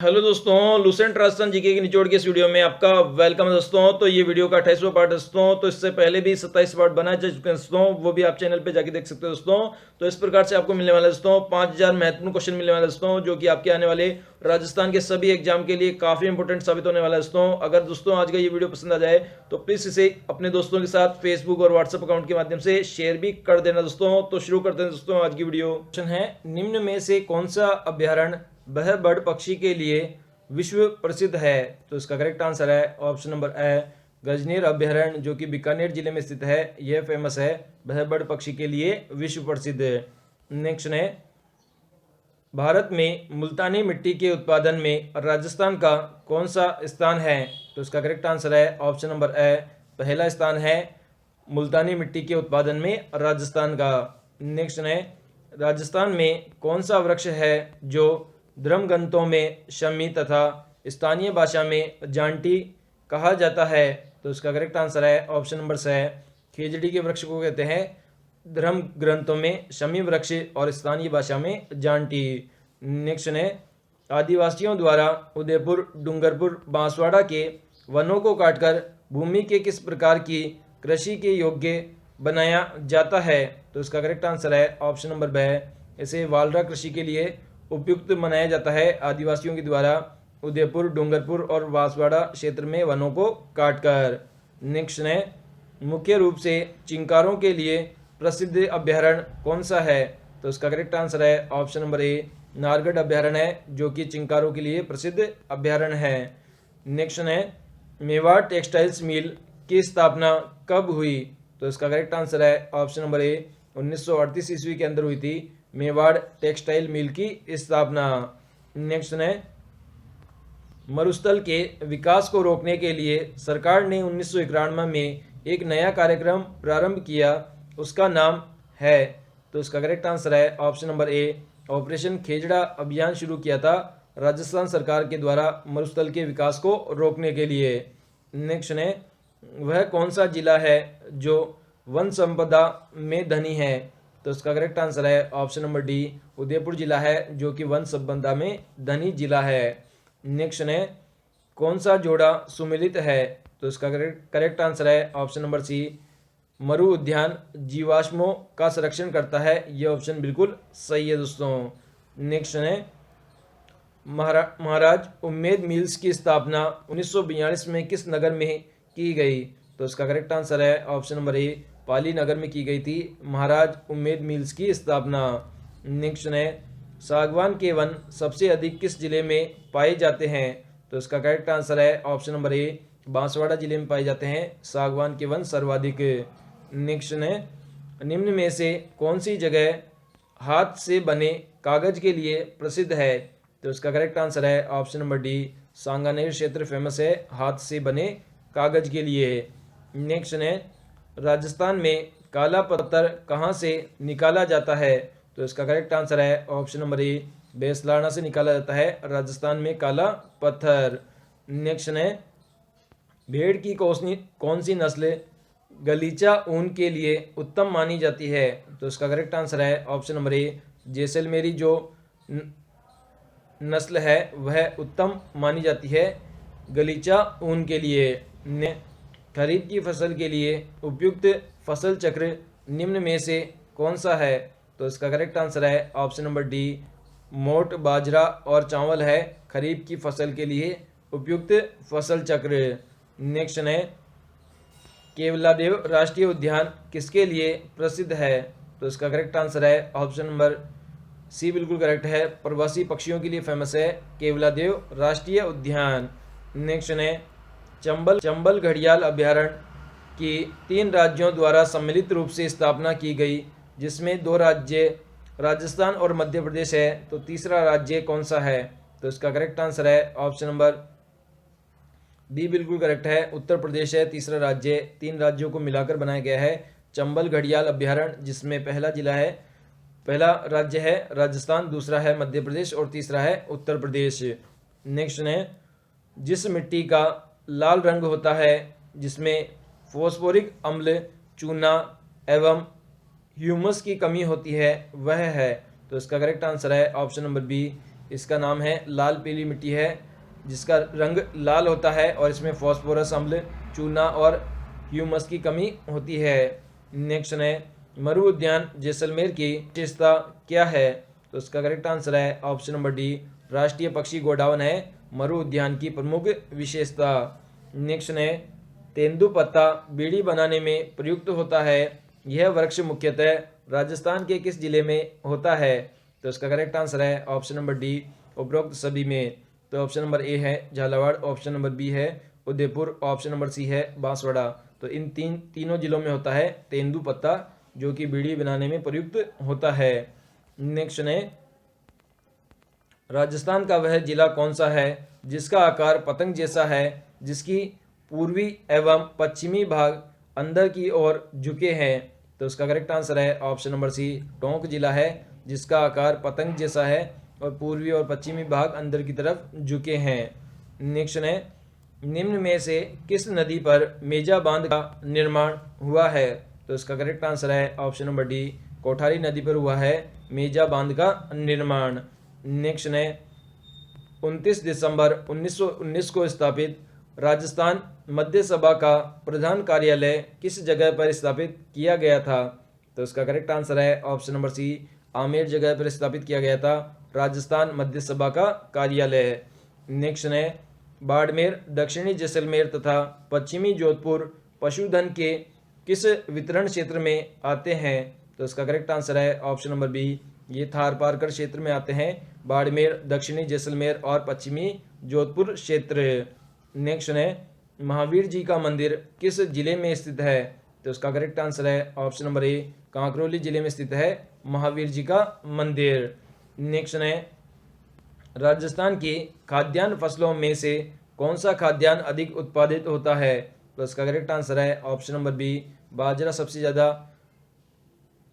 Hello दोस्तों, Lucent Rajasthan GK की निचोड़ के इस वीडियो में आपका वेलकम है दोस्तों। तो ये वीडियो का 28वां पार्ट दोस्तों। तो इससे पहले भी 27 पार्ट बनाए जा चुके हैं दोस्तों, वो भी आप चैनल पे जाके देख सकते हो दोस्तों। तो इस प्रकार से आपको मिलने वाला है दोस्तों 5000 महत्वपूर्ण क्वेश्चन मिलने वाले दोस्तों, जो कि आपके आने वाले राजस्थान के सभी एग्जाम के लिए काफी इंपॉर्टेंट साबित होने वाला है दोस्तों। अगर दोस्तों आज का ये वीडियो पसंद आ जाए तो प्लीज इसे अपने दोस्तों के साथ फेसबुक और व्हाट्सएप अकाउंट के माध्यम से शेयर भी कर देना दोस्तों। तो शुरू करते हैं दोस्तों आज की वीडियो। क्वेश्चन है, निम्न में से कौन सा अभ्यारण्य वह बर्ड पक्षी के लिए विश्व प्रसिद्ध है? तो इसका करेक्ट आंसर है ऑप्शन नंबर ए, गजनीर अभ्यारण्य, जो कि बीकानेर जिले में स्थित है। यह फेमस है, वह बर्ड पक्षी के लिए विश्व प्रसिद्ध है। नेक्स्ट है, भारत में मुल्तानी मिट्टी के उत्पादन में राजस्थान का कौन सा स्थान है? तो इसका करेक्ट आंसर है ऑप्शन नंबर ए, पहला स्थान है मुल्तानी मिट्टी के उत्पादन में राजस्थान का। नेक्स्ट है, राजस्थान में कौन सा वृक्ष है जो धर्मग्रंथों में शमी तथा स्थानीय भाषा में जांटी कहा जाता है? तो इसका करेक्ट आंसर है ऑप्शन नंबर से, खेजड़ी के वृक्ष को कहते हैं धर्म ग्रंथों में शमी वृक्ष और स्थानीय भाषा में जांटी। नेक्स्ट है, आदिवासियों द्वारा उदयपुर, डूंगरपुर, बांसवाड़ा के वनों को काटकर भूमि के किस प्रकार की कृषि के योग्य बनाया जाता है? तो इसका करेक्ट आंसर है ऑप्शन नंबर बी, इसे वालरा कृषि के लिए उपयुक्त बनाया जाता है आदिवासियों के द्वारा उदयपुर, डूंगरपुर और बांसवाड़ा क्षेत्र में वनों को काटकर। नेक्स्ट है, मुख्य रूप से चिंकारों के लिए प्रसिद्ध अभ्यारण्य कौन सा है? तो इसका करेक्ट आंसर है ऑप्शन नंबर ए, नारगढ़ अभ्यारण्य है, जो कि चिंकारों के लिए प्रसिद्ध अभ्यारण्य है। नेक्स्ट है, मेवाड़ टेक्सटाइल्स मिल की स्थापना कब हुई? तो इसका करेक्ट आंसर है ऑप्शन नंबर ए, 1938 ईस्वी के अंदर हुई थी मेवाड़ टेक्सटाइल मिल की स्थापना। नेक्स्ट है, मरुस्थल के विकास को रोकने के लिए सरकार ने 1991 में एक नया कार्यक्रम प्रारंभ किया, उसका नाम है? तो इसका करेक्ट आंसर है option number A, operation Khejra अभियान शुरू किया था राजस्थान सरकार के द्वारा मरुस्थल के विकास को रोकने के लिए। नेक्स्ट है, वह कौन सा जिला है जो वन संपदा में धनी है? तो इसका करेक्ट आंसर है ऑप्शन नंबर डी, उदयपुर जिला है, जो कि वन संपदा में धनी जिला है। नेक्स्ट है, कौन सा जोड़ा सुमिलित है? तो इसका करेक्ट आंसर है ऑप्शन नंबर सी, मरु उद्यान जीवाश्मों का संरक्षण करता है। यह ऑप्शन बिल्कुल सही है दोस्तों। नेक्स्ट है, महाराज उम्मेद मिल्स की स्थापना 1942 में किस नगर में की गई? तो इसका करेक्ट आंसर है ऑप्शन नंबर ए, पाली नगर में की गई थी महाराज उम्मेद मिल्स की स्थापना। नेक्स्ट है, सागवान के वन सबसे अधिक किस जिले में पाए जाते हैं? तो इसका करेक्ट आंसर है ऑप्शन नंबर ए, बांसवाड़ा जिले में पाए जाते हैं सागवान के वन सर्वाधिक। नेक्स्ट है, निम्न में से कौन सी जगह हाथ से बने कागज के लिए प्रसिद्ध है? तो इसका करेक्ट आंसर है ऑप्शन नंबर डी, सांगानेर क्षेत्र फेमस है हाथ से बने कागज के लिए। नेक्स्ट है, राजस्थान में काला पत्थर कहाँ से निकाला जाता है? तो इसका करेक्ट आंसर है ऑप्शन नंबर ए, बेसलाना से निकाला जाता है राजस्थान में काला पत्थर। नेक्स्ट है, भेड़ की कौन सी नस्ल गलीचा ऊन के लिए उत्तम मानी जाती है? तो इसका करेक्ट आंसर है ऑप्शन नंबर ए, जैसलमेरी जो नस्ल है वह उत्तम मानी जाती है गलीचा ऊन के लिए। खरीफ की फसल के लिए उपयुक्त फसल चक्र निम्न में से कौन सा है? तो इसका करेक्ट आंसर है ऑप्शन नंबर डी, मोट, बाजरा और चावल है खरीफ की फसल के लिए उपयुक्त फसल चक्र। नेक्स्ट है, केवलादेव राष्ट्रीय उद्यान किसके लिए प्रसिद्ध है? तो इसका करेक्ट आंसर है ऑप्शन नंबर सी, बिल्कुल करेक्ट है, प्रवासी पक्षियों के लिए फेमस है केवलादेव राष्ट्रीय उद्यान। नेक्स्ट है, चंबल घड़ियाल अभ्यारण्य की 3 राज्यों द्वारा सम्मिलित रूप से स्थापना की गई, जिसमें 2 राज्य राजस्थान और मध्य प्रदेश है, तो तीसरा राज्य कौन सा है? तो इसका करेक्ट आंसर है ऑप्शन नंबर बी, बिल्कुल करेक्ट है, उत्तर प्रदेश है तीसरा राज्य। 3 राज्यों को मिलाकर बनाया गया है चंबल घड़ियाल अभ्यारण्य, जिसमें पहला राज्य है राजस्थान, दूसरा है मध्य प्रदेश और तीसरा है उत्तर प्रदेश। नेक्स्ट है, जिस मिट्टी का लाल रंग होता है, जिसमें फॉस्फोरिक अम्ल, चूना एवं ह्यूमस की कमी होती है, वह है? तो इसका करेक्ट आंसर है ऑप्शन नंबर बी, इसका नाम है लाल पीली मिट्टी है जिसका रंग लाल होता है और इसमें फॉस्फोरस अम्ल, चूना और ह्यूमस की कमी होती है। नेक्स्ट है मरु उद्यान जैसलमेर की विशेषता क्या है? तो इसका करेक्ट आंसर है ऑप्शन नंबर डी, राष्ट्रीय पक्षी गोडावन है मरु उद्यान की प्रमुख विशेषता। नेक्स्ट है तेंदुपत्ता बीड़ी बनाने में प्रयुक्त होता है। यह वृक्ष मुख्यतः राजस्थान के किस जिले में होता है? तो इसका करेक्ट आंसर है ऑप्शन नंबर डी, उपरोक्त सभी में। तो ऑप्शन नंबर ए है झालावाड़, ऑप्शन नंबर बी है उदयपुर, ऑप्शन नंबर सी है बांसवाड़ा। तो इन तीनों जिलों में होता है तेंदुपत्ता जो कि बीड़ी बनाने में प्रयुक्त होता है। नेक्स्ट है राजस्थान का वह जिला कौन सा है जिसका आकार पतंग जैसा है, जिसकी पूर्वी एवं पश्चिमी भाग अंदर की ओर झुके हैं? तो इसका करेक्ट आंसर है ऑप्शन नंबर सी, टोंक जिला है जिसका आकार पतंग जैसा है और पूर्वी और पश्चिमी भाग अंदर की तरफ झुके हैं। नेक्स्ट है निम्न में से किस नदी पर मेजा बांध का निर्माण हुआ है? तो इसका करेक्ट आंसर है ऑप्शन नंबर डी, कोठारी नदी पर हुआ है मेजा बांध का निर्माण। नेक्स्ट है 29 दिसंबर 1919 को स्थापित राजस्थान मध्य सभा का प्रधान कार्यालय किस जगह पर स्थापित किया गया था? तो इसका करेक्ट आंसर है ऑप्शन नंबर सी, आमेर जगह पर स्थापित किया गया था राजस्थान मध्य सभा का कार्यालय। नेक्स्ट है बाड़मेर, दक्षिणी जैसलमेर तथा पश्चिमी जोधपुर पशुधन के किस वितरण क्षेत्र में आते हैं? तो इसका करेक्ट आंसर है ऑप्शन नंबर बी, ये थार पारकर क्षेत्र में आते हैं बाड़मेर, दक्षिणी जैसलमेर और पश्चिमी जोधपुर क्षेत्र। नेक्स्ट है महावीर जी का मंदिर किस जिले में स्थित है? तो इसका करेक्ट आंसर है ऑप्शन नंबर ए, कांकरोली जिले में स्थित है महावीर जी का मंदिर। नेक्स्ट है राजस्थान की खाद्यान्न फसलों में से कौन सा खाद्यान्न अधिक उत्पादित होता है? तो इसका करेक्ट आंसर है ऑप्शन नंबर बी, बाजरा सबसे ज़्यादा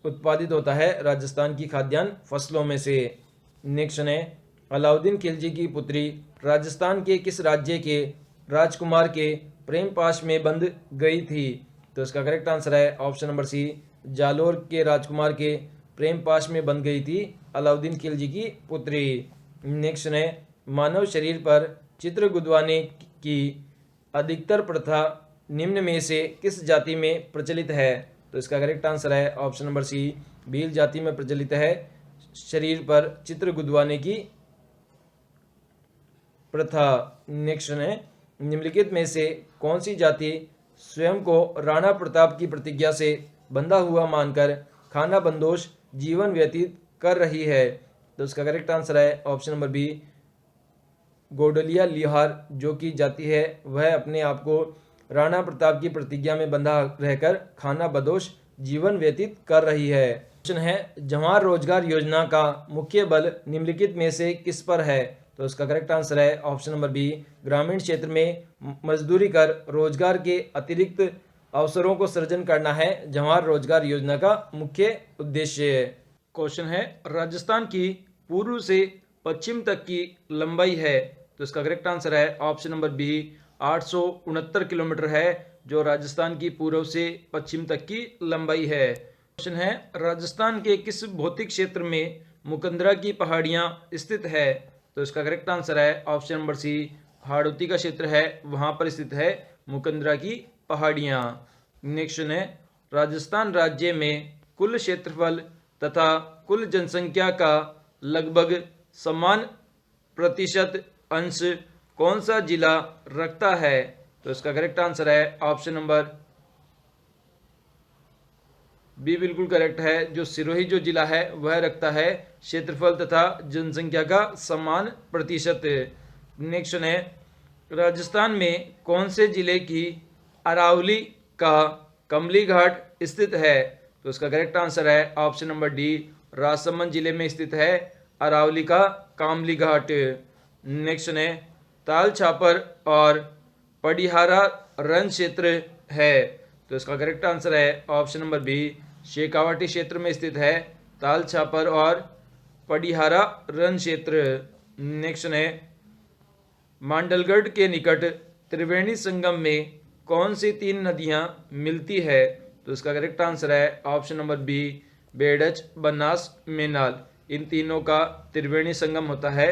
उत्पादित होता है राजस्थान की खाद्यान्न फसलों में से। नेक्स्ट है अलाउद्दीन खिलजी की पुत्री राजस्थान के किस राज्य के राजकुमार के प्रेम पाश में बंध गई थी? तो इसका करेक्ट आंसर है ऑप्शन नंबर सी, जालोर के राजकुमार के प्रेम पाश में बंध गई थी अलाउद्दीन खिलजी की पुत्री। नेक्स्ट है मानव शरीर पर चित्र गुदवाने की अधिकतर प्रथा निम्न में से किस जाति में प्रचलित है? तो इसका करेक्ट आंसर है ऑप्शन नंबर सी, भील जाति में प्रचलित है शरीर पर चित्र गुदवाने की प्रथा। नेक्स्ट है निम्नलिखित में से कौन सी जाति स्वयं को राणा प्रताप की प्रतिज्ञा से बंधा हुआ मानकर खाना बंदोश जीवन व्यतीत कर रही है? तो इसका करेक्ट आंसर है ऑप्शन नंबर बी, गोडलिया लिहार जो की जाति है वह अपने आप को राणा प्रताप की प्रतिज्ञा में बंधा रहकर खाना बदोश जीवन व्यतीत कर रही है। क्वेश्चन है जवाहर रोजगार योजना का मुख्य बल निम्नलिखित में से किस पर है? तो इसका करेक्ट आंसर है ऑप्शन नंबर बी, ग्रामीण क्षेत्र में मजदूरी कर रोजगार के अतिरिक्त अवसरों को सृजन करना है जवाहर रोजगार योजना का मुख्य उद्देश्य। क्वेश्चन है राजस्थान की पूर्व से पश्चिम तक की लंबाई है? तो इसका करेक्ट आंसर है ऑप्शन नंबर बी, 869 किलोमीटर है जो राजस्थान की पूर्व से पश्चिम तक की लंबाई है। क्वेश्चन है राजस्थान के किस भौतिक क्षेत्र में मुकंदरा की पहाड़ियां स्थित है? तो इसका करेक्ट आंसर है ऑप्शन नंबर सी, हाड़ौती का क्षेत्र है वहां पर स्थित है मुकंदरा की पहाड़ियां। नेक्स्ट है राजस्थान राज्य में कुल क्षेत्रफल तथा कुल जनसंख्या का लगभग समान प्रतिशत अंश कौन सा जिला रखता है? तो इसका करेक्ट आंसर है ऑप्शन नंबर बी, बिल्कुल करेक्ट है। जो सिरोही जो जिला है वह रखता है क्षेत्रफल तथा जनसंख्या का समान प्रतिशत। नेक्स्ट है राजस्थान में कौन से जिले की अरावली का कमली घाट स्थित है? तो इसका करेक्ट आंसर है ऑप्शन नंबर डी, राजसमंद जिले में स्थित है अरावली का कामली घाट। नेक्स्ट है ताल छापर और पडिहारा रण क्षेत्र है? तो इसका करेक्ट आंसर है ऑप्शन नंबर बी, शेखावाटी क्षेत्र में स्थित है ताल छापर और पडिहारा रण क्षेत्र। नेक्स्ट है मांडलगढ़ के निकट त्रिवेणी संगम में कौन सी 3 नदियां मिलती है? तो इसका करेक्ट आंसर है option number B, Berach, Banas, Menal. इन तीनों का त्रिवेणी संगम होता है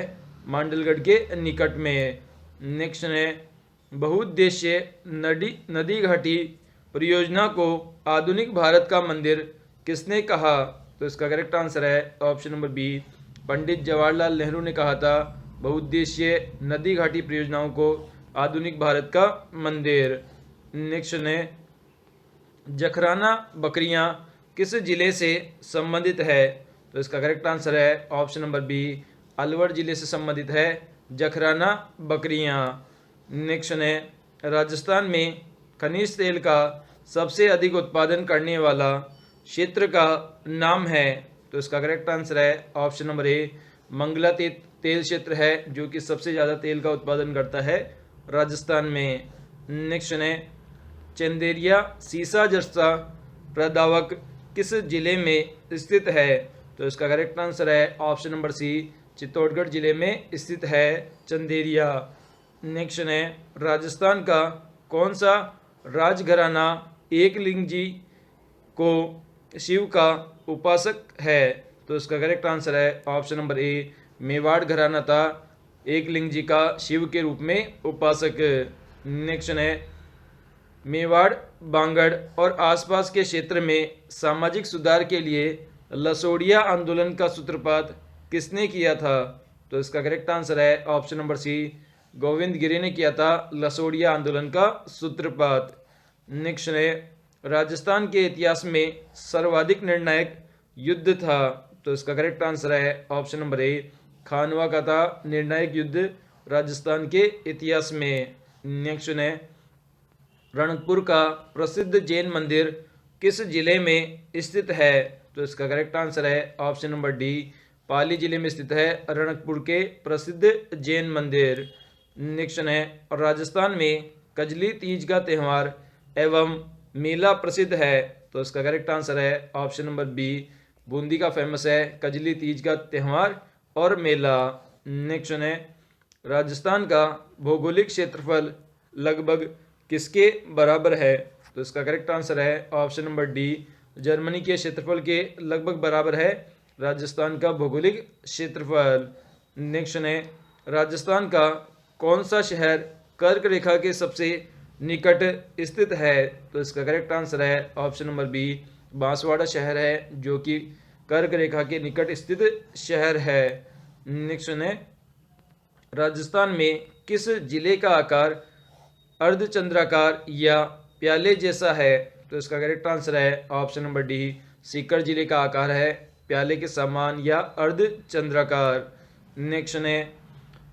मांडलगढ़ के निकट में। नेक्स्ट है बहुउद्देश्य नदी घाटी परियोजना को आधुनिक भारत का मंदिर किसने कहा? तो इसका करेक्ट आंसर है option number B, Pandit Jawaharlal Nehru ने कहा था बहुउद्देश्य नदी घाटी परियोजनाओं को आधुनिक भारत का मंदिर। नेक्स्ट है जखराना बकरियां किस जिले से संबंधित है? तो इसका करेक्ट आंसर है ऑप्शन नंबर बी, अलवर जिले से संबंधित है जखराना बकरियां। नेक्स्ट है राजस्थान में खनिज तेल का सबसे अधिक उत्पादन करने वाला क्षेत्र का नाम है? तो इसका करेक्ट आंसर है ऑप्शन नंबर ए, मंगला तेल क्षेत्र है जो कि सबसे ज़्यादा तेल का उत्पादन करता है राजस्थान में। नेक्स्ट है चंदेरिया सीसा जस्ता प्रदावक किस जिले में स्थित है? तो इसका करेक्ट आंसर है ऑप्शन नंबर सी, चित्तौड़गढ़ जिले में स्थित है चंदेरिया। नेक्स्ट है राजस्थान का कौन सा राजघराना एकलिंगजी को शिव का उपासक है? तो इसका करेक्ट आंसर है ऑप्शन नंबर ए, मेवाड़ घराना था एकलिंगजी का शिव के रूप में उपासक। नेक्स्ट है मेवाड़ बांगड़ और आसपास के क्षेत्र में सामाजिक सुधार के लिए लसोड़िया आंदोलन का सूत्रपात किसने किया था? तो इसका करेक्ट आंसर है ऑप्शन नंबर सी, गोविंद गिरी ने किया था लसोड़िया आंदोलन का सूत्रपात। नेक्स्ट है राजस्थान के इतिहास में सर्वाधिक निर्णायक युद्ध था? तो इसका करेक्ट आंसर है ऑप्शन नंबर ए, खानवा का था निर्णायक युद्ध राजस्थान के इतिहास में। नेक्स्ट है रणकपुर का प्रसिद्ध जैन मंदिर किस जिले में स्थित है? तो इसका करेक्ट आंसर है ऑप्शन नंबर डी, पाली जिले में स्थित है रणकपुर के प्रसिद्ध जैन मंदिर। नेक्स्ट है राजस्थान में कजली तीज का त्यौहार एवं मेला प्रसिद्ध है? तो इसका करेक्ट आंसर है ऑप्शन नंबर बी, बूंदी का फेमस है कजली तीज का त्यौहार और मेला। नेक्स्ट है राजस्थान का भौगोलिक क्षेत्रफल लगभग किसके बराबर है? तो इसका करेक्ट आंसर है ऑप्शन नंबर डी, जर्मनी के क्षेत्रफल के लगभग बराबर है राजस्थान का भौगोलिक क्षेत्रफल। नेक्स्ट है राजस्थान का कौन सा शहर कर्क रेखा के सबसे निकट स्थित है? तो इसका करेक्ट आंसर है ऑप्शन नंबर बी, बांसवाड़ा शहर है जो कि कर्क रेखा के निकट स्थित शहर है। नेक्स्ट है राजस्थान में किस जिले का आकार अर्धचंद्राकार या प्याले जैसा है? तो इसका करेक्ट आंसर है ऑप्शन नंबर डी, सीकर जिले का आकार है प्याले के समान या अर्धचंद्राकार। नेक्स्ट है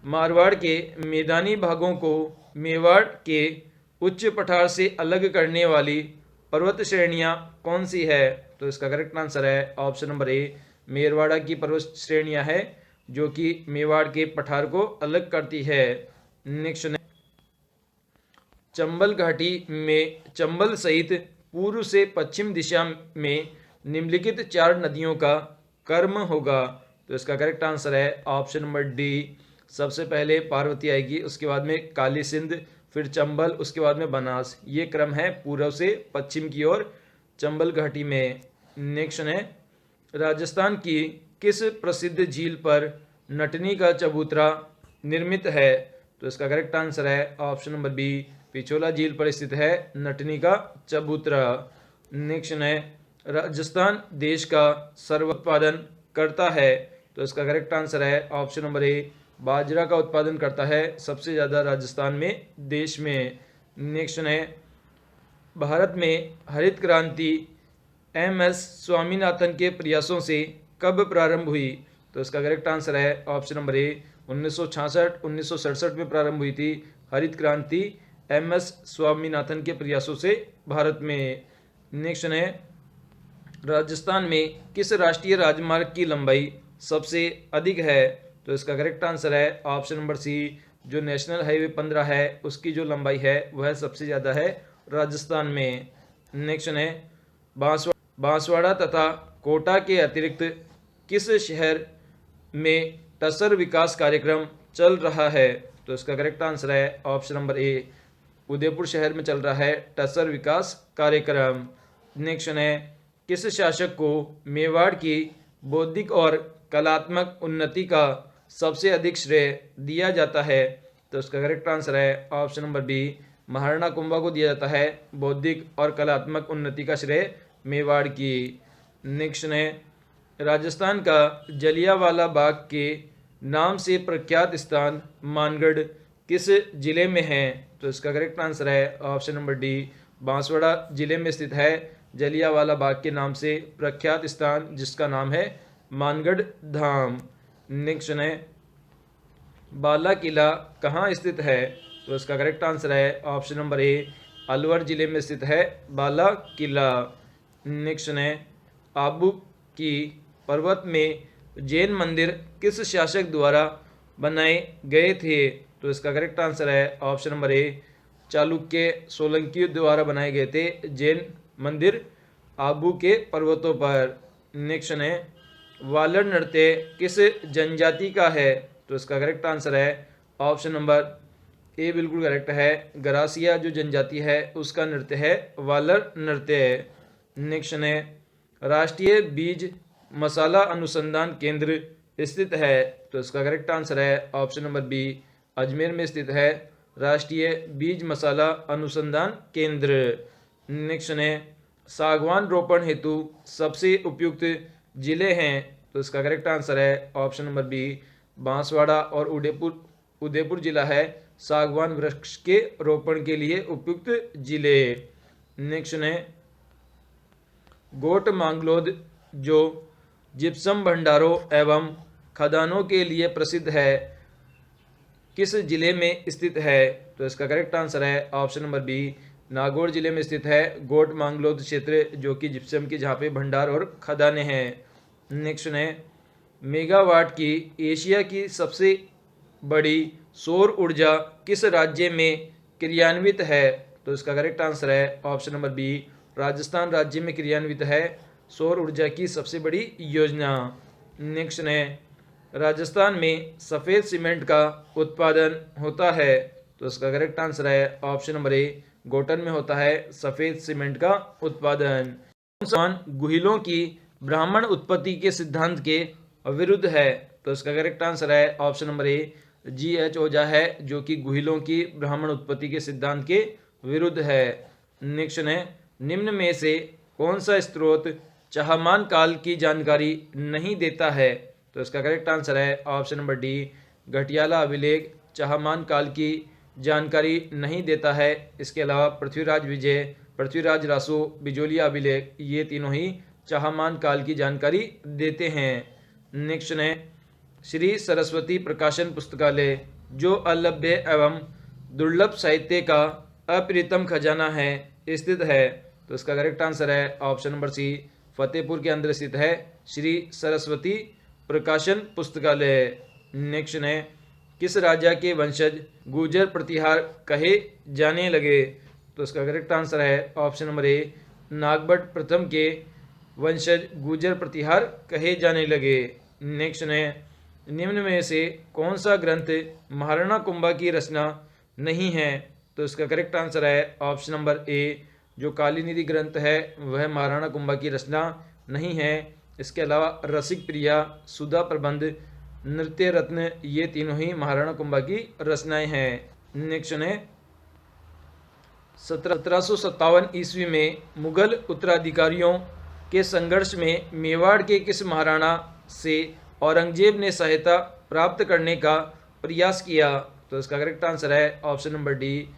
मारवाड़ के मैदानी भागों को मेवाड़ के उच्च पठार से अलग करने वाली पर्वत श्रेणियां कौन सी है? तो इसका करेक्ट आंसर है ऑप्शन नंबर ए, मेरवाड़ा की पर्वत श्रेणियां है जो कि मेवाड़ के पठार को अलग करती है। नेक्स्ट है चंबल घाटी में चंबल सहित पूर्व से पश्चिम दिशा में निम्नलिखित 4 नदियों का कर्म होगा? तो इसका करेक्ट आंसर है ऑप्शन नंबर डी, सबसे पहले पार्वती आएगी, उसके बाद में काली सिंध, फिर चंबल, उसके बाद में बनास। ये क्रम है पूर्व से पश्चिम की ओर चंबल घाटी में। नेक्स्ट है राजस्थान की किस प्रसिद्ध झील पर नटनी का चबूतरा निर्मित है? तो इसका करेक्ट आंसर है ऑप्शन नंबर बी, पिछोला झील पर स्थित है नटनी का चबूतरा। नेक्स्ट है राजस्थान देश का सर्वोत्पादन करता है? तो इसका करेक्ट आंसर है ऑप्शन नंबर ए, बाजरा का उत्पादन करता है सबसे ज़्यादा राजस्थान में देश में। नेक्स्ट है भारत में हरित क्रांति एम.एस. स्वामीनाथन के प्रयासों से कब प्रारंभ हुई? तो इसका करेक्ट आंसर है ऑप्शन नंबर ए, 1966-1967 में प्रारंभ हुई थी हरित क्रांति एम.एस. स्वामीनाथन के प्रयासों से भारत में। नेक्स्ट है राजस्थान में किस राष्ट्रीय राजमार्ग की लंबाई सबसे अधिक है? तो इसका करेक्ट आंसर है ऑप्शन नंबर सी, जो नेशनल हाईवे 15 है उसकी जो लंबाई है वह सबसे ज़्यादा है राजस्थान में। नेक्स्ट है बांसवाड़ा तथा कोटा के अतिरिक्त किस शहर में टसर विकास कार्यक्रम चल रहा है? तो इसका करेक्ट आंसर है ऑप्शन नंबर ए, उदयपुर शहर में चल रहा है टसर विकास कार्यक्रम। नेक्स्ट है किस शासक को मेवाड़ की बौद्धिक और कलात्मक उन्नति का सबसे अधिक श्रेय दिया जाता है? तो इसका करेक्ट आंसर है option number B, Maharana Kumbha को दिया जाता है बौद्धिक और कलात्मक उन्नति का श्रेय मेवाड़ की। नेक्स्ट है, राजस्थान का जलियांवाला बाग के नाम से प्रख्यात स्थान मानगढ़ किस जिले में है? तो इसका करेक्ट आंसर है ऑप्शन नंबर डी, बांसवाड़ा जिले में स्थित है जलियांवाला बाग के नाम से प्रख्यात स्थान, जिसका नाम है मानगढ़ धाम। नेक्स्ट है, बाला किला कहाँ स्थित है? तो इसका करेक्ट आंसर है ऑप्शन नंबर ए, अलवर जिले में स्थित है बाला किला। नेक्स्ट है, आबू की पर्वत में जैन मंदिर किस शासक द्वारा बनाए गए थे? तो इसका करेक्ट आंसर है option number A, Chalukya Solanki द्वारा बनाए गए थे जैन मंदिर आबू के पर्वतों पर। नेक्स्ट है, वालड़ नृत्य किस जनजाति का है? तो इसका करेक्ट आंसर है ऑप्शन नंबर ए बिल्कुल करेक्ट है, गरासिया जो जनजाति है उसका नृत्य है वालड़ नृत्य। नेक्स्ट है, राष्ट्रीय बीज मसाला अनुसंधान केंद्र स्थित है? तो इसका करेक्ट आंसर है ऑप्शन नंबर बी, अजमेर में स्थित है राष्ट्रीय बीज मसाला अनुसंधान केंद्र। नेक्स्ट है, सागवान रोपण हेतु सबसे उपयुक्त जिले हैं? तो इसका करेक्ट आंसर है ऑप्शन नंबर बी, बांसवाड़ा और उदयपुर जिला है सागवान वृक्ष के रोपण के लिए उपयुक्त जिले। नेक्स्ट है, गोट मांगलोद जो जिप्सम भंडारों एवं खदानों के लिए प्रसिद्ध है किस जिले में स्थित है? तो इसका करेक्ट आंसर है ऑप्शन नंबर बी, नागौर जिले में स्थित है गोट मांगलोद क्षेत्र, जो कि जिप्सम की जहाँ पे भंडार और खदानें हैं। नेक्स्ट है, मेगावाट की एशिया की सबसे बड़ी सौर ऊर्जा किस राज्य में क्रियान्वित है? तो इसका करेक्ट आंसर है ऑप्शन नंबर बी, राजस्थान राज्य में क्रियान्वित है सौर ऊर्जा की सबसे बड़ी योजना। नेक्स्ट है, राजस्थान में सफ़ेद सीमेंट का उत्पादन होता है? तो इसका करेक्ट आंसर है ऑप्शन नंबर ए, गोटन में होता है सफ़ेद सीमेंट का उत्पादन। गुहिलों की ब्राह्मण उत्पत्ति के सिद्धांत के विरुद्ध है? तो इसका करेक्ट आंसर है ऑप्शन नंबर ए, GH ओझा है, जो कि गुहिलों की ब्राह्मण उत्पत्ति के सिद्धांत के विरुद्ध है। नेक्स्ट है, निम्न में से कौन सा स्रोत चहामान काल की जानकारी नहीं देता है? तो इसका करेक्ट आंसर है ऑप्शन नंबर डी, घटियाला अभिलेख चहामान काल की जानकारी नहीं देता है। इसके अलावा पृथ्वीराज विजय, पृथ्वीराज रासो, बिजोलिया अभिलेख, ये तीनों ही चहामान काल की जानकारी देते हैं। नेक्स्ट है, श्री सरस्वती प्रकाशन पुस्तकालय जो अलभ्य एवं दुर्लभ साहित्य का अप्रितम खजाना है स्थित है? तो इसका करेक्ट आंसर है ऑप्शन नंबर सी, फतेहपुर के अंदर स्थित है श्री सरस्वती प्रकाशन पुस्तकालय। नेक्स्ट है, किस राजा के वंशज गुर्जर प्रतिहार कहे जाने लगे? तो इसका करेक्ट आंसर है ऑप्शन नंबर ए, नागभट्ट प्रथम के वंशज गुर्जर प्रतिहार कहे जाने लगे। नेक्स्ट है, निम्न में से कौन सा ग्रंथ महाराणा कुंभा की रचना नहीं है? तो इसका करेक्ट आंसर है ऑप्शन नंबर ए, जो काली निधि ग्रंथ है वह महाराणा कुंभा की रचना नहीं है। इसके अलावा रसिक प्रिया, सुधा प्रबंध, नृत्य रत्न, ये तीनों ही महाराणा कुंभा की रचनाएं हैं। नेक्स्ट है, 1757 ईस्वी में मुगल उत्तराधिकारियों के संघर्ष में मेवाड़ के किस महाराणा से औरंगजेब ने सहायता प्राप्त करने का प्रयास किया? तो इसका करेक्ट आंसर है ऑप्शन नंबर डी,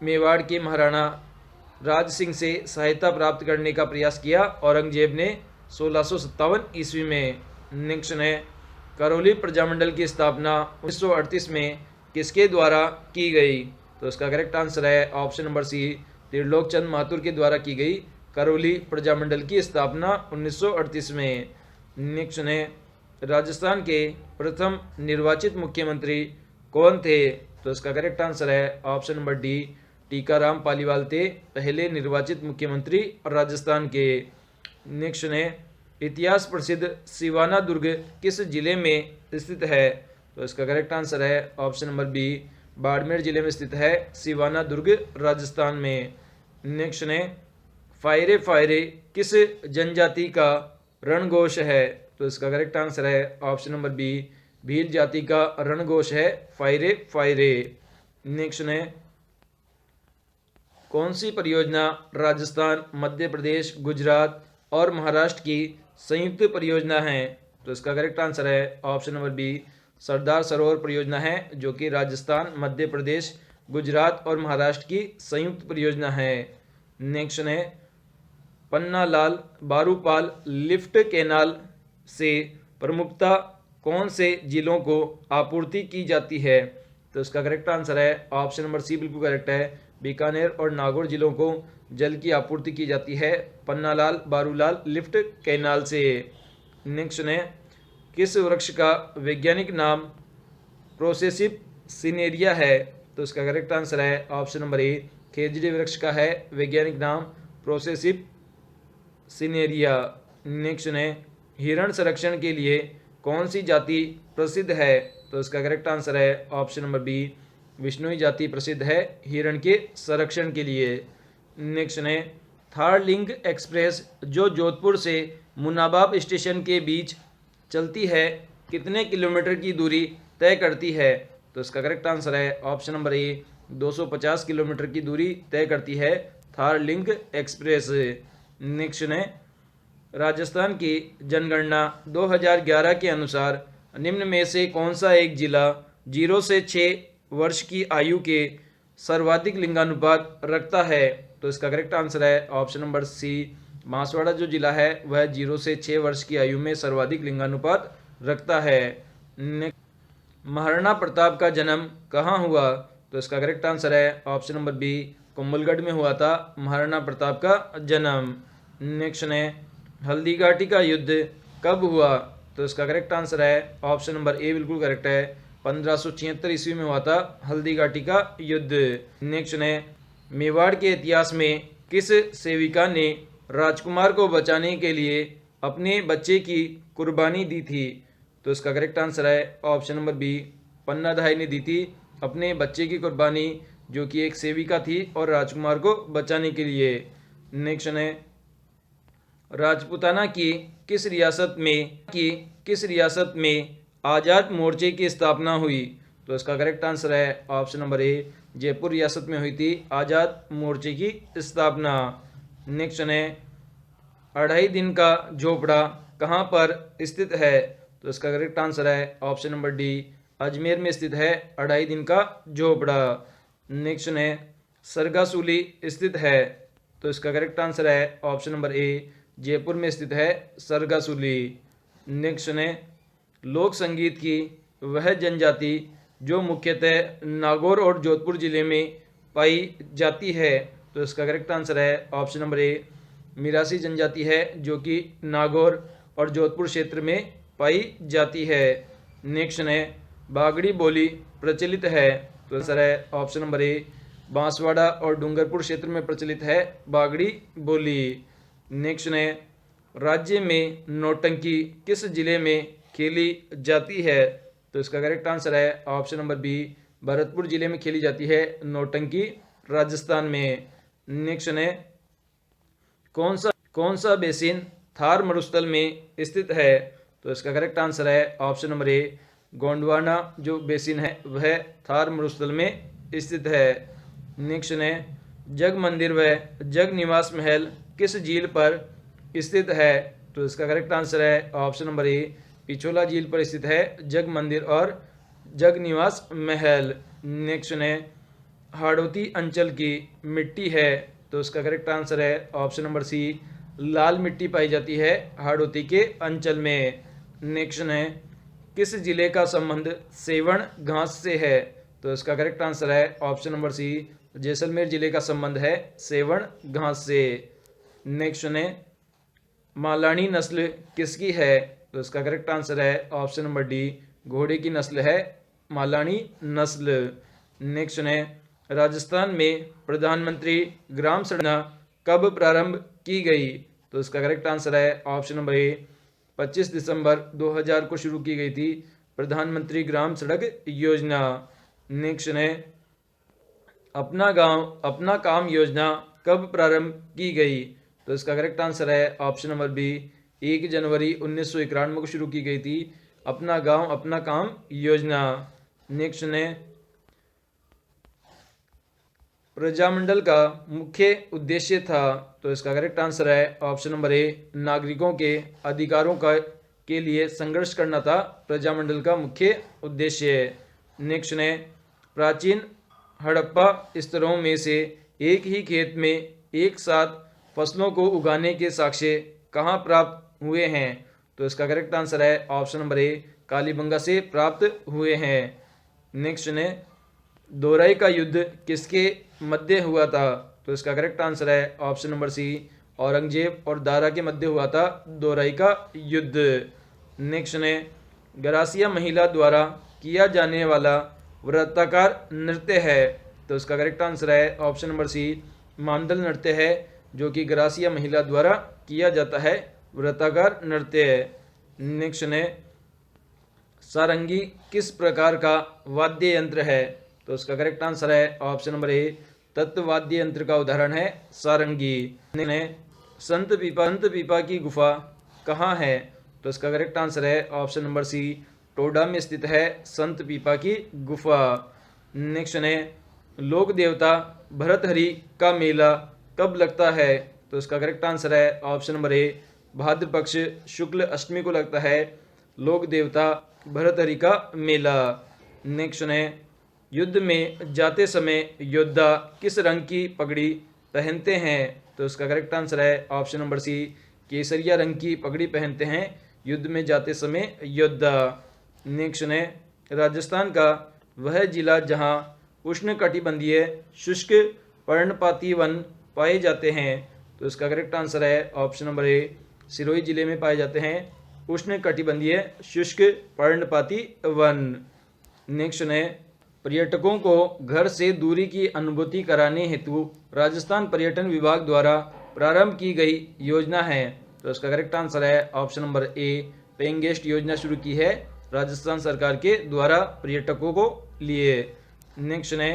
मेवाड़ के महाराणा राज सिंह से सहायता प्राप्त करने का प्रयास किया औरंगजेब ने 1657 ईस्वी में। नेक्स्ट है, करौली प्रजामंडल की स्थापना 1938 में किसके द्वारा की गई? तो इसका करेक्ट आंसर है ऑप्शन नंबर सी, त्रिलोक चंद माथुर के द्वारा की गई करौली प्रजामंडल की स्थापना 1938 में। नेक्स्ट है, राजस्थान के प्रथम निर्वाचित मुख्यमंत्री कौन थे? तो इसका करेक्ट आंसर है option number D, Tikaram Paliwal थे पहले निर्वाचित मुख्यमंत्री राजस्थान के। नेक्स्ट है, इतिहास प्रसिद्ध सिवाना दुर्ग किस जिले में स्थित है? तो इसका करेक्ट आंसर है ऑप्शन नंबर बी, बाड़मेर जिले में स्थित है सिवाना दुर्ग राजस्थान में। नेक्स्ट है, फायरे फायरे किस जनजाति का रणघोष है? तो इसका करेक्ट आंसर है ऑप्शन नंबर बी, भील जाति का रणघोष है फायरे फायरे। नेक्स्ट है, कौन सी परियोजना राजस्थान, मध्य प्रदेश, गुजरात और महाराष्ट्र की संयुक्त परियोजना है? तो इसका करेक्ट आंसर है option number B, Sardar Sarovar परियोजना है, जो कि राजस्थान, मध्य प्रदेश, गुजरात और महाराष्ट्र की संयुक्त परियोजना है। नेक्स्ट है, पन्ना लाल बारूपाल लिफ्ट कैनाल से प्रमुखता कौन से जिलों को आपूर्ति की जाती है? तो इसका करेक्ट आंसर है ऑप्शन नंबर सी बिल्कुल करेक्ट है, बीकानेर और नागौर जिलों को जल की आपूर्ति की जाती है पन्नालाल बारूलाल लिफ्ट कैनाल से। नेक्स्ट है, किस वृक्ष का वैज्ञानिक नाम प्रोसेसिव सिनेरिया है? तो इसका करेक्ट आंसर है ऑप्शन नंबर ए, खेजड़ी वृक्ष का है वैज्ञानिक नाम प्रोसेसिव सिनेरिया। नेक्स्ट है, हिरण संरक्षण के लिए कौन सी जाति प्रसिद्ध है? तो इसका करेक्ट आंसर है ऑप्शन नंबर बी, विष्णुई जाति प्रसिद्ध है हिरण के संरक्षण के लिए। नेक्स्ट है, थार लिंक एक्सप्रेस जो जोधपुर से मुनाबाव स्टेशन के बीच चलती है कितने किलोमीटर की दूरी तय करती है? तो इसका करेक्ट आंसर है ऑप्शन नंबर ए, 250 किलोमीटर की दूरी तय करती है थार लिंक एक्सप्रेस। नेक्स्ट है, राजस्थान की जनगणना 2011 के अनुसार निम्न में से कौन सा एक जिला 0 से 6 वर्ष की आयु के सर्वाधिक लिंगानुपात रखता है? तो इसका करेक्ट आंसर है ऑप्शन नंबर सी, बांसवाड़ा जो जिला है वह 0 से 6 वर्ष की आयु में सर्वाधिक लिंगानुपात रखता है। महाराणा प्रताप का जन्म कहाँ हुआ? तो इसका करेक्ट आंसर है ऑप्शन नंबर बी, कुंभलगढ़ में हुआ था महाराणा प्रताप का जन्म। नेक्स्ट है, हल्दीघाटी का युद्ध कब हुआ? तो इसका करेक्ट आंसर है ऑप्शन नंबर ए बिल्कुल करेक्ट है, 1576 ईस्वी में हुआ था हल्दीघाटी का युद्ध। नेक्स्ट है, मेवाड़ के इतिहास में किस सेविका ने राजकुमार को बचाने के लिए अपने बच्चे की कुर्बानी दी थी? तो इसका करेक्ट आंसर है ऑप्शन नंबर बी, पन्नाधाय ने दी थी अपने बच्चे की कुर्बानी, जो कि एक सेविका थी और राजकुमार को बचाने के लिए। नेक्स्ट है, राजपूताना की किस रियासत में आज़ाद मोर्चे की स्थापना हुई? तो इसका करेक्ट आंसर है ऑप्शन नंबर ए, जयपुर रियासत में हुई थी आज़ाद मोर्चे की स्थापना। नेक्स्ट है, अढ़ाई दिन का झोपड़ा कहाँ पर स्थित है? तो इसका करेक्ट आंसर है ऑप्शन नंबर डी, अजमेर में स्थित है अढ़ाई दिन का झोपड़ा। नेक्स्ट है, सरगासूली स्थित है? तो इसका करेक्ट आंसर है ऑप्शन नंबर ए, जयपुर में स्थित है सरगासूली। नेक्स्ट है, लोक संगीत की वह जनजाति जो मुख्यतः नागौर और जोधपुर जिले में पाई जाती है? तो इसका करेक्ट आंसर है ऑप्शन नंबर ए, मिरासी जनजाति है जो कि नागौर और जोधपुर क्षेत्र में पाई जाती है। नेक्स्ट है, बागड़ी बोली प्रचलित है? तो आंसर है ऑप्शन नंबर ए, बांसवाड़ा और डूंगरपुर क्षेत्र में प्रचलित है बागड़ी बोली। नेक्स्ट है, राज्य में नौटंकी किस जिले में खेली जाती है? तो इसका करेक्ट आंसर है ऑप्शन नंबर बी, भरतपुर जिले में खेली जाती है नौटंकी राजस्थान में। नेक्स्ट है, कौन सा बेसिन थार मरुस्थल में स्थित है? तो इसका करेक्ट आंसर है ऑप्शन नंबर ए, गोंडवाना जो बेसिन है वह थार मरुस्थल में स्थित है। नेक्स्ट है, जग मंदिर व जग निवास महल किस झील पर स्थित है? तो इसका करेक्ट आंसर है ऑप्शन नंबर ए, पिछोला झील पर स्थित है जग मंदिर और जग निवास महल। नेक्स्ट है, हाड़ौती अंचल की मिट्टी है? तो इसका करेक्ट आंसर है ऑप्शन नंबर सी, लाल मिट्टी पाई जाती है हाड़ौती के अंचल में। नेक्स्ट है, किस जिले का संबंध सेवण घास से है? तो इसका करेक्ट आंसर है ऑप्शन नंबर सी, जैसलमेर जिले का संबंध है सेवण घास से। नेक्स्ट है, मालानी नस्ल किसकी है? तो इसका करेक्ट आंसर है ऑप्शन नंबर डी, घोड़े की नस्ल है मालानी नस्ल। नेक्स्ट है, राजस्थान में प्रधानमंत्री ग्राम सड़क योजना कब प्रारंभ की गई? तो इसका करेक्ट आंसर है ऑप्शन नंबर ए, 25 दिसंबर 2000 को शुरू की गई थी प्रधानमंत्री ग्राम सड़क योजना। नेक्स्ट है, अपना गांव अपना काम योजना कब प्रारंभ की गई? तो इसका करेक्ट आंसर है ऑप्शन नंबर बी, 1 जनवरी 1991 को शुरू की गई थी। अपना गांव अपना काम योजना। नेक्स्ट ने प्रजामंडल का मुख्य उद्देश्य था, तो इसका करेक्ट आंसर है ऑप्शन नंबर ए, नागरिकों के अधिकारों का के लिए संघर्ष करना था प्रजामंडल का मुख्य उद्देश्य। नेक्स्ट ने प्राचीन हड़प्पा स्तरों में से एक ही खेत में एक साथ फसलों को उगाने के साक्ष्य कहाँ प्राप्त हुए हैं, तो इसका करेक्ट आंसर है ऑप्शन नंबर ए, कालीबंगा से प्राप्त हुए हैं। नेक्स्ट ने दोराई का युद्ध किसके मध्य हुआ था, तो इसका करेक्ट आंसर है ऑप्शन नंबर सी, औरंगजेब और दारा के मध्य हुआ था दोराई का युद्ध। नेक्स्ट ने गरासिया महिला द्वारा किया जाने वाला वृत्ताकार नृत्य है, तो इसका करेक्ट आंसर है ऑप्शन नंबर सी, मांडल नृत्य है जो कि गरासिया महिला द्वारा किया जाता है वृत्ताकार नृत्य। नेक्स्ट ने सारंगी किस प्रकार का वाद्य यंत्र है, तो इसका करेक्ट आंसर है ऑप्शन नंबर ए, तत्वाद्य यंत्र का उदाहरण है सारंगी। ने संत पीपा की गुफा कहाँ है, तो इसका करेक्ट आंसर है ऑप्शन नंबर सी, टोडा में स्थित है संत पीपा की गुफा। नेक्स्ट ने लोक देवता भरतहरि का मेला कब लगता है, तो इसका करेक्ट आंसर है ऑप्शन नंबर ए, भाद्र पक्ष शुक्ल अष्टमी को लगता है लोक देवता भरतहरि का मेला। नेक्स्ट ने युद्ध में जाते समय योद्धा किस रंग की पगड़ी पहनते हैं, तो इसका करेक्ट आंसर है ऑप्शन नंबर सी, केसरिया रंग की पगड़ी पहनते हैं युद्ध में जाते समय योद्धा। नेक्स्ट ने राजस्थान का वह जिला जहां उष्णकटिबंधीय शुष्क पर्णपाती वन पाए जाते हैं, तो इसका करेक्ट आंसर है ऑप्शन नंबर ए, सिरोही जिले में पाए जाते हैं उष्णकटिबंधीय शुष्क पर्णपाती वन। नेक्स्ट ने पर्यटकों को घर से दूरी की अनुभूति कराने हेतु राजस्थान पर्यटन विभाग द्वारा प्रारंभ की गई योजना है, तो इसका करेक्ट आंसर है option number A, paying guest योजना शुरू की है राजस्थान सरकार के द्वारा पर्यटकों को लिए। नेक्स्ट ने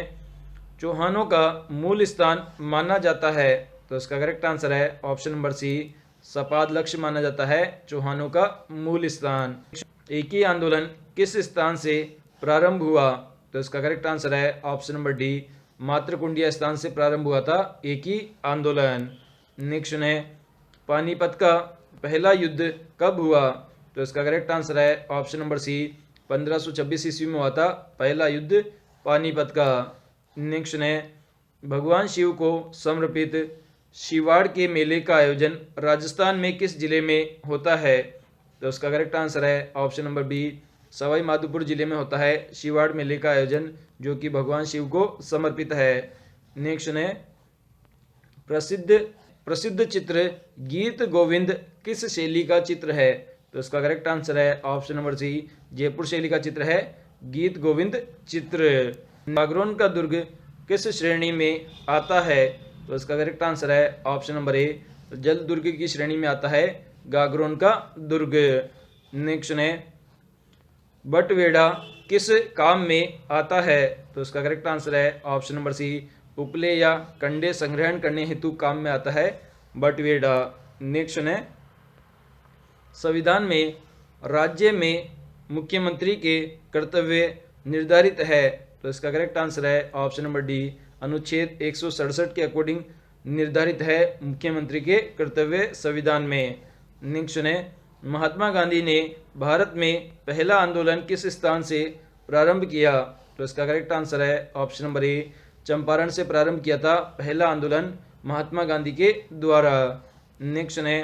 चौहानों का मूल स्थान माना जाता है, तो इसका करेक्ट आंसर है ऑप्शन नंबर सी, सपाद लक्ष्य माना जाता है चौहानों का मूल स्थान। एक ही आंदोलन किस स्थान से प्रारंभ हुआ, तो इसका करेक्ट आंसर है ऑप्शन नंबर डी, मातृकुंडिया स्थान से प्रारंभ हुआ था एक ही आंदोलन। नेक्स्ट ने पानीपत का पहला युद्ध कब हुआ, तो इसका करेक्ट आंसर है ऑप्शन नंबर सी, 1526 ईस्वी में हुआ था पहला युद्ध पानीपत का। नेक्स्ट ने भगवान शिव को समर्पित शिवाड़ के मेले का आयोजन राजस्थान में किस जिले में होता है, तो इसका करेक्ट आंसर है option number B, Sawai Madhopur जिले में होता है शिवाड़ मेले का आयोजन जो कि भगवान शिव को समर्पित है। नेक्स्ट ने प्रसिद्ध चित्र गीत गोविंद किस शैली का चित्र है, तो इसका करेक्ट आंसर है ऑप्शन नंबर सी, जयपुर शैली का चित्र है गीत गोविंद चित्र। गागरोन का दुर्ग किस श्रेणी में आता है, तो इसका करेक्ट आंसर है ऑप्शन नंबर ए, जल दुर्ग की श्रेणी में आता है गागरोन का दुर्ग। नेक्स्ट ने बटवेड़ा किस काम में आता है, तो इसका करेक्ट आंसर है ऑप्शन नंबर सी, उपले या कंडे संग्रहण करने हेतु काम में आता है बटवेड़ा। नेक्स्ट ने संविधान में राज्य में मुख्यमंत्री के कर्तव्य निर्धारित है, तो इसका करेक्ट आंसर है ऑप्शन नंबर डी, अनुच्छेद 167 के अकॉर्डिंग निर्धारित है मुख्यमंत्री के कर्तव्य संविधान में। नेक्स्ट ने महात्मा गांधी ने भारत में पहला आंदोलन किस स्थान से प्रारंभ किया, तो इसका करेक्ट आंसर है ऑप्शन नंबर ए, चंपारण से प्रारंभ किया था पहला आंदोलन महात्मा गांधी के द्वारा। नेक्स्ट ने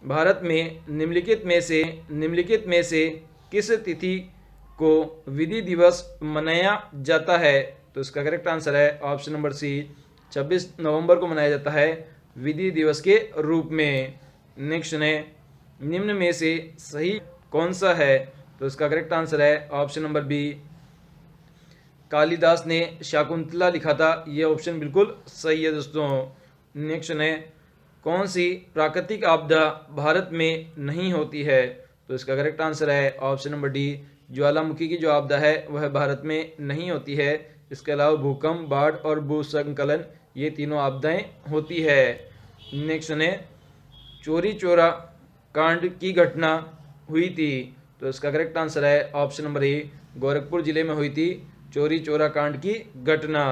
भारत में निम्नलिखित में से किस तिथि को विधि दिवस मनाया जाता है, तो इसका करेक्ट आंसर है ऑप्शन नंबर सी, 26 नवंबर को मनाया जाता है विधि दिवस के रूप में। नेक्स्ट ने निम्न में से सही कौन सा है, तो इसका करेक्ट आंसर है ऑप्शन नंबर बी, कालिदास ने शाकुंतला लिखा था, यह ऑप्शन बिल्कुल सही है दोस्तों। नेक्स्ट ने कौन सी प्राकृतिक आपदा भारत में नहीं होती है, तो इसका करेक्ट आंसर है ऑप्शन नंबर डी, ज्वालामुखी की जो आपदा है वह भारत में नहीं होती है। इसके अलावा भूकंप, बाढ़ और भूस्खलन ये तीनों आपदाएं होती है। नेक्स्ट ने चौरी चौरा कांड की घटना हुई थी? तो इसका करेक्ट आंसर है ऑप्शन नंबर ए, गोरखपुर जिले में हुई थी चौरी चौरा कांड की घटना।